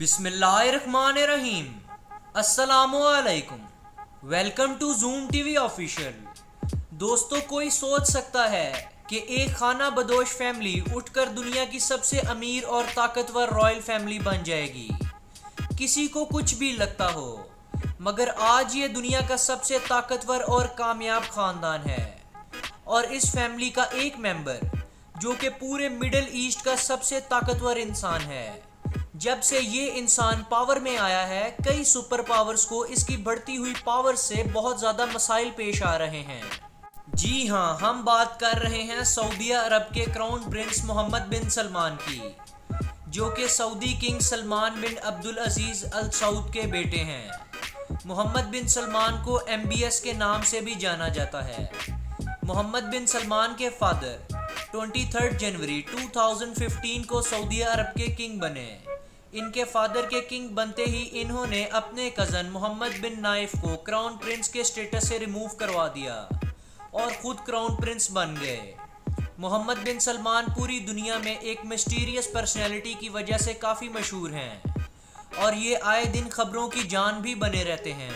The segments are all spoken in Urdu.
بسم اللہ الرحمن الرحیم۔ السلام علیکم، welcome to Zoom T V official. دوستو، کوئی سوچ سکتا ہے کہ ایک خانہ بدوش فیملی اٹھ کر دنیا کی سب سے امیر اور طاقتور رائل فیملی بن جائے گی؟ کسی کو کچھ بھی لگتا ہو، مگر آج یہ دنیا کا سب سے طاقتور اور کامیاب خاندان ہے، اور اس فیملی کا ایک ممبر جو کہ پورے مڈل ایسٹ کا سب سے طاقتور انسان ہے۔ جب سے یہ انسان پاور میں آیا ہے، کئی سپر پاورز کو اس کی بڑھتی ہوئی پاور سے بہت زیادہ مسائل پیش آ رہے ہیں۔ جی ہاں، ہم بات کر رہے ہیں سعودیہ عرب کے کراؤن پرنس محمد بن سلمان کی، جو کہ سعودی کنگ سلمان بن عبدالعزیز ال سعود کے بیٹے ہیں۔ محمد بن سلمان کو MBS کے نام سے بھی جانا جاتا ہے۔ محمد بن سلمان کے فادر 23 جنوری 2015 کو سعودیہ عرب کے کنگ بنے۔ ان کے فادر کے کنگ بنتے ہی انہوں نے اپنے کزن محمد بن نائف کو کراؤن پرنس کے سٹیٹس سے ریموو کروا دیا اور خود کراؤن پرنس بن گئے۔ محمد بن سلمان پوری دنیا میں ایک مسٹیریس پرسنالٹی کی وجہ سے کافی مشہور ہیں، اور یہ آئے دن خبروں کی جان بھی بنے رہتے ہیں۔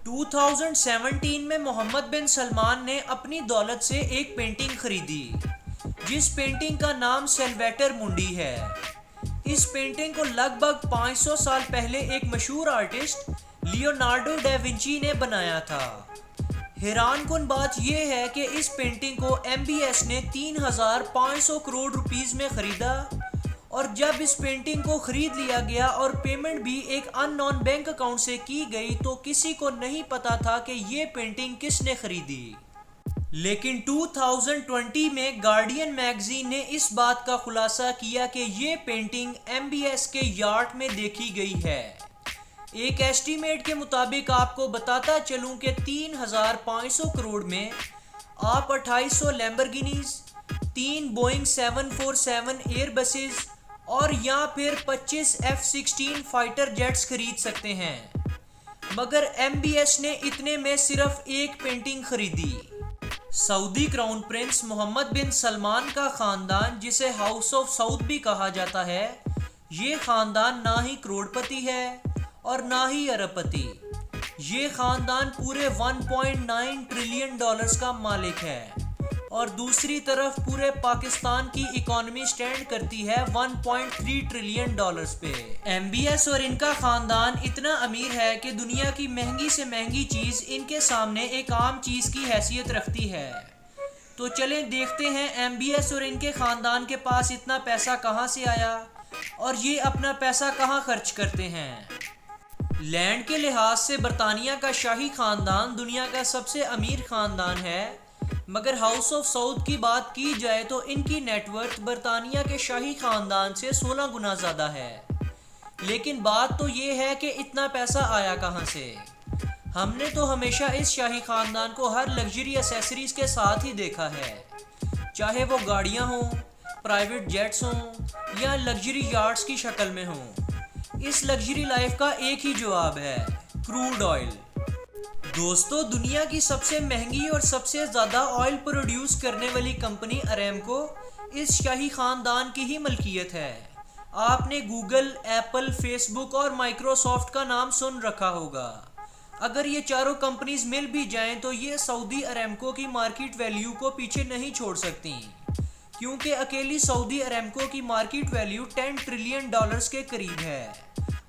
2017 میں محمد بن سلمان نے اپنی دولت سے ایک پینٹنگ خریدی، جس پینٹنگ کا نام سلویٹر منڈی ہے۔ اس پینٹنگ کو لگ بھگ 500 سال پہلے ایک مشہور آرٹسٹ لیونارڈو ڈا ونچی نے بنایا تھا۔ حیران کن بات یہ ہے کہ اس پینٹنگ کو MBS نے 3,500 کروڑ روپیز میں خریدا، اور جب اس پینٹنگ کو خرید لیا گیا اور پیمنٹ بھی ایک ان نون بینک اکاؤنٹ سے کی گئی، تو کسی کو نہیں پتا تھا کہ یہ پینٹنگ کس نے خریدی۔ لیکن 2020 میں گارڈین میگزین نے اس بات کا خلاصہ کیا کہ یہ پینٹنگ MBS کے یارڈ میں دیکھی گئی ہے۔ ایک ایسٹیمیٹ کے مطابق آپ کو بتاتا چلوں کہ 3,500 کروڑ میں آپ 2800 لیمبرگینیز، 3 بوئنگ 747 ایئر بسز اور یا پھر 25 F-16 فائٹر جیٹس خرید سکتے ہیں، مگر MBS نے اتنے میں صرف ایک پینٹنگ خریدی۔ سعودی کراؤن پرنس محمد بن سلمان کا خاندان، جسے ہاؤس آف سعود بھی کہا جاتا ہے، یہ خاندان نہ ہی کروڑ پتی ہے اور نہ ہی ارب پتی۔ یہ خاندان پورے 1.9 ٹریلین ڈالرز کا مالک ہے، اور دوسری طرف پورے پاکستان کی اکانومی سٹینڈ کرتی ہے 1.3 ٹریلین ڈالرز پہ۔ MBS اور ان کا خاندان اتنا امیر ہے کہ دنیا کی مہنگی سے مہنگی چیز ان کے سامنے ایک عام چیز کی حیثیت رکھتی ہے۔ تو چلیں دیکھتے ہیں MBS اور ان کے خاندان کے پاس اتنا پیسہ کہاں سے آیا، اور یہ اپنا پیسہ کہاں خرچ کرتے ہیں۔ لینڈ کے لحاظ سے برطانیہ کا شاہی خاندان دنیا کا سب سے امیر خاندان ہے، مگر ہاؤس آف سعود کی بات کی جائے تو ان کی نیٹ ورتھ برطانیہ کے شاہی خاندان سے 16 گنا زیادہ ہے۔ لیکن بات تو یہ ہے کہ اتنا پیسہ آیا کہاں سے؟ ہم نے تو ہمیشہ اس شاہی خاندان کو ہر لگژری ایسیسریز کے ساتھ ہی دیکھا ہے، چاہے وہ گاڑیاں ہوں، پرائیویٹ جیٹس ہوں یا لگژری یارڈز کی شکل میں ہوں۔ اس لگژری لائف کا ایک ہی جواب ہے: کروڈ آئل۔ دوستو، دنیا کی سب سے مہنگی اور سب سے زیادہ آئل پروڈیوس کرنے والی کمپنی اریمکو اس شاہی خاندان کی ہی ملکیت ہے۔ آپ نے گوگل، ایپل، فیس بک اور مائکروسافٹ کا نام سن رکھا ہوگا۔ اگر یہ چاروں کمپنیز مل بھی جائیں تو یہ سعودی اریمکو کی مارکیٹ ویلیو کو پیچھے نہیں چھوڑ سکتی، کیونکہ اکیلی سعودی اریمکو کی مارکیٹ ویلیو 10 ٹریلین ڈالرز کے قریب ہے۔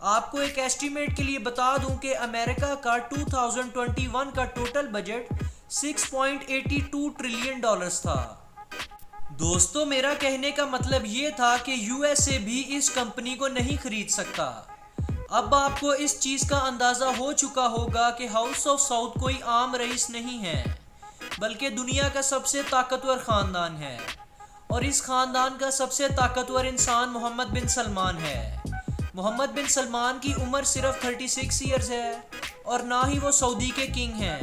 آپ کو ایک ایسٹیمیٹ کے لیے بتا دوں کہ امریکہ کا 2021 کا ٹوٹل بجٹ 6.82 ٹریلین ڈالرز تھا۔ دوستو، میرا کہنے کا مطلب یہ تھا کہ USA بھی اس کمپنی کو نہیں خرید سکتا۔ اب آپ کو اس چیز کا اندازہ ہو چکا ہوگا کہ ہاؤس آف سعود کوئی عام رئیس نہیں ہے، بلکہ دنیا کا سب سے طاقتور خاندان ہے، اور اس خاندان کا سب سے طاقتور انسان محمد بن سلمان ہے۔ محمد بن سلمان کی عمر صرف 36 ایئرز ہے، اور نہ ہی وہ سعودی کے کنگ ہیں،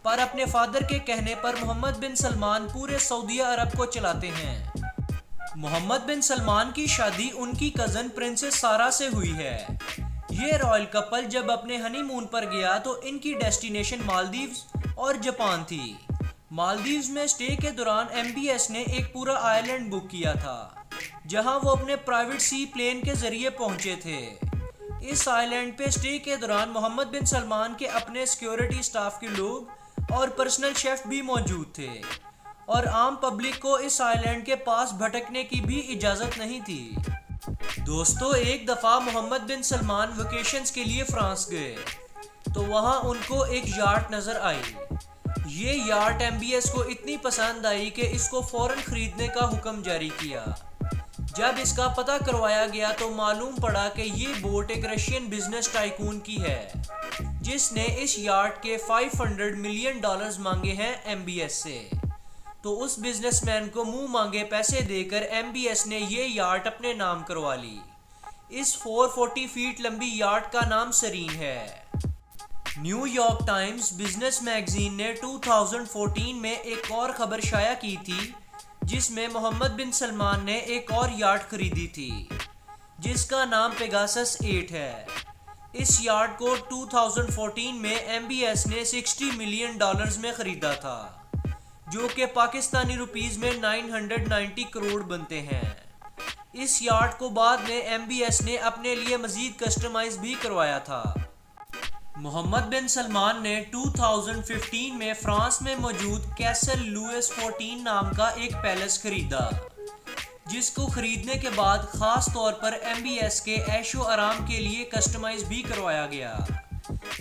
پر اپنے فادر کے کہنے پر محمد بن سلمان پورے سعودیہ عرب کو چلاتے ہیں۔ محمد بن سلمان کی شادی ان کی کزن پرنسس سارہ سے ہوئی ہے۔ یہ رائل کپل جب اپنے ہنی مون پر گیا تو ان کی ڈیسٹینیشن مالدیوز اور جاپان تھی۔ مالدیوز میں سٹے کے دوران MBS نے ایک پورا آئلینڈ بک کیا تھا، جہاں وہ اپنے پرائیویٹ سی پلین کے ذریعے پہنچے تھے۔ اس آئی لینڈ پہ اسٹے کے دوران محمد بن سلمان کے اپنے سیکیورٹی سٹاف کے لوگ اور پرسنل شیف بھی موجود تھے، اور عام پبلک کو اس آئی لینڈ کے پاس بھٹکنے کی بھی اجازت نہیں تھی۔ دوستو، ایک دفعہ محمد بن سلمان ویکیشنز کے لیے فرانس گئے تو وہاں ان کو ایک یاٹ نظر آئی۔ یہ یاٹ MBS کو اتنی پسند آئی کہ اس کو فوراً خریدنے کا حکم جاری کیا۔ جب اس کا پتہ کروایا گیا تو معلوم پڑا کہ یہ بوٹ ایک رشین بزنس ٹائکون کی ہے جس نے اس یاٹ کے $500 ملین مانگے ہیں MBS سے۔ تو اس بزنس مین کو منہ مانگے پیسے دے کر MBS نے یہ یاٹ اپنے نام کروا لی۔ اس 440 فیٹ لمبی یاٹ کا نام سرین ہے۔ New York Times business magazine نے 2014 میں ایک اور خبر شائع کی تھی جس میں محمد بن سلمان نے ایک اور یاٹ خریدی تھی جس کا نام پیگاسس 8 ہے۔ اس یاٹ کو 2014 میں MBS نے $60 ملین میں خریدا تھا، جو کہ پاکستانی روپیز میں 990 کروڑ بنتے ہیں۔ اس یاٹ کو بعد میں MBS نے اپنے لیے مزید کسٹمائز بھی کروایا تھا۔ محمد بن سلمان نے 2015 میں فرانس میں موجود کیسل لوئس 14 نام کا ایک پیلس خریدا، جس کو خریدنے کے بعد خاص طور پر MBS کے عیش و آرام کے لیے کسٹمائز بھی کروایا گیا۔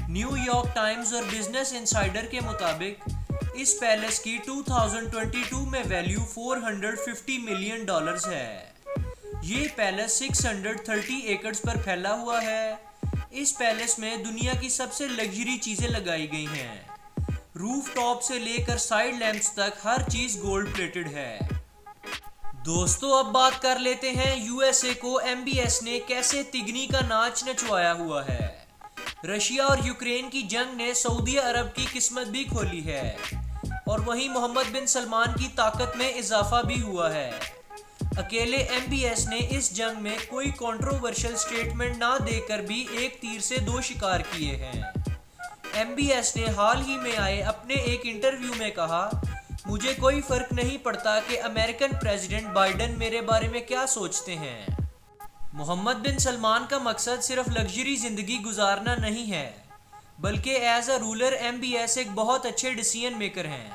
نیو یارک ٹائمز اور بزنس انسائیڈر کے مطابق اس پیلس کی 2022 میں ویلیو $450 ملین ہے۔ یہ پیلس 630 ایکڑز پر پھیلا ہوا ہے۔ اس پیلس میں دنیا کی سب سے لگژری چیزیں لگائی گئی ہیں۔ روف ٹاپ سے لے کر سائیڈ لیمپس تک ہر چیز گولڈ پلیٹڈ ہے۔ دوستو، اب بات کر لیتے ہیں USA کو MBS نے کیسے تگنی کا ناچ نچوایا ہوا ہے۔ رشیا اور یوکرین کی جنگ نے سعودی عرب کی قسمت بھی کھولی ہے، اور وہیں محمد بن سلمان کی طاقت میں اضافہ بھی ہوا ہے۔ اکیلے MBS نے اس جنگ میں کوئی کنٹروورشل سٹیٹمنٹ نہ دے کر بھی ایک تیر سے دو شکار کیے ہیں۔ MBS نے حال ہی میں آئے اپنے ایک انٹرویو میں کہا، مجھے کوئی فرق نہیں پڑتا کہ امریکن پریزیڈنٹ بائیڈن میرے بارے میں کیا سوچتے ہیں۔ محمد بن سلمان کا مقصد صرف لگژری زندگی گزارنا نہیں ہے، بلکہ ایز اے رولر MBS ایک بہت اچھے ڈیسیژن میکر ہیں۔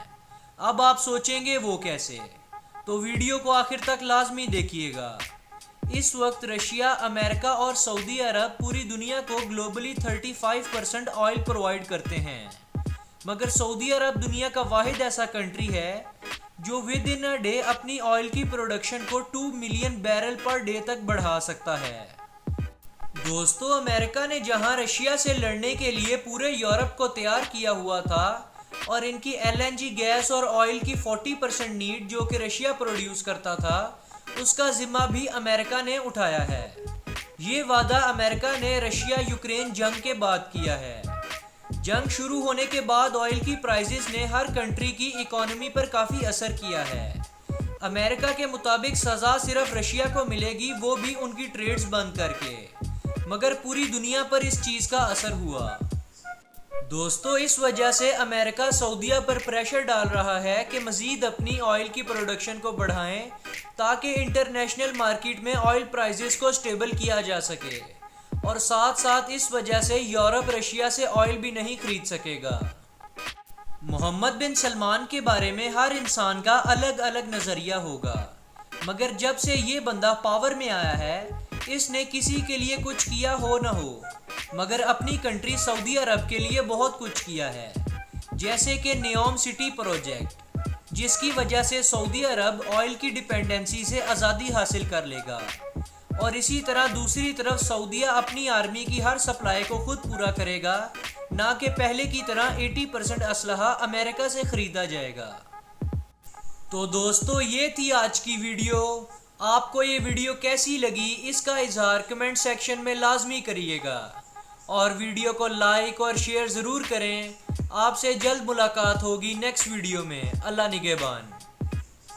اب آپ سوچیں گے وہ کیسے؟ تو ویڈیو کو آخر تک لازمی دیکھیے گا۔ اس وقت رشیا، امریکہ اور سعودی عرب پوری دنیا کو گلوبلی 35% آئل پرووائڈ کرتے ہیں، مگر سعودی عرب دنیا کا واحد ایسا کنٹری ہے جو ود ان اے ڈے اپنی آئل کی پروڈکشن کو 2 ملین بیرل پر ڈے تک بڑھا سکتا ہے۔ دوستو، امریکہ نے جہاں رشیا سے لڑنے کے لیے پورے یورپ کو تیار کیا ہوا تھا اور ان کی LNG گیس اور آئل کی 40% نیڈ جو کہ رشیا پروڈیوس کرتا تھا، اس کا ذمہ بھی امریکہ نے اٹھایا ہے۔ یہ وعدہ امریکہ نے رشیا یوکرین جنگ کے بعد کیا ہے۔ جنگ شروع ہونے کے بعد آئل کی پرائزز نے ہر کنٹری کی اکانومی پر کافی اثر کیا ہے۔ امریکہ کے مطابق سزا صرف رشیا کو ملے گی، وہ بھی ان کی ٹریڈز بند کر کے، مگر پوری دنیا پر اس چیز کا اثر ہوا۔ دوستو، اس وجہ سے امریکہ سعودیہ پر پریشر ڈال رہا ہے کہ مزید اپنی آئل کی پروڈکشن کو بڑھائیں تاکہ انٹرنیشنل مارکیٹ میں آئل پرائزز کو سٹیبل کیا جا سکے، اور ساتھ ساتھ اس وجہ سے یورپ رشیا سے آئل بھی نہیں خرید سکے گا۔ محمد بن سلمان کے بارے میں ہر انسان کا الگ الگ نظریہ ہوگا، مگر جب سے یہ بندہ پاور میں آیا ہے، اس نے کسی کے لیے کچھ کیا ہو نہ ہو، مگر اپنی کنٹری سعودی عرب کے لیے بہت کچھ کیا ہے، جیسے کہ نیوم سٹی پروجیکٹ، جس کی وجہ سے سعودی عرب آئل کی ڈیپینڈنسی سے آزادی حاصل کر لے گا، اور اسی طرح دوسری طرف سعودیہ اپنی آرمی کی ہر سپلائی کو خود پورا کرے گا، نہ کہ پہلے کی طرح 80% اسلحہ امریکہ سے خریدا جائے گا۔ تو دوستو، یہ تھی آج کی ویڈیو۔ آپ کو یہ ویڈیو کیسی لگی اس کا اظہار کمنٹ سیکشن میں لازمی کریے گا، اور ویڈیو کو لائک اور شیئر ضرور کریں۔ آپ سے جلد ملاقات ہوگی نیکسٹ ویڈیو میں۔ اللہ نگہبان۔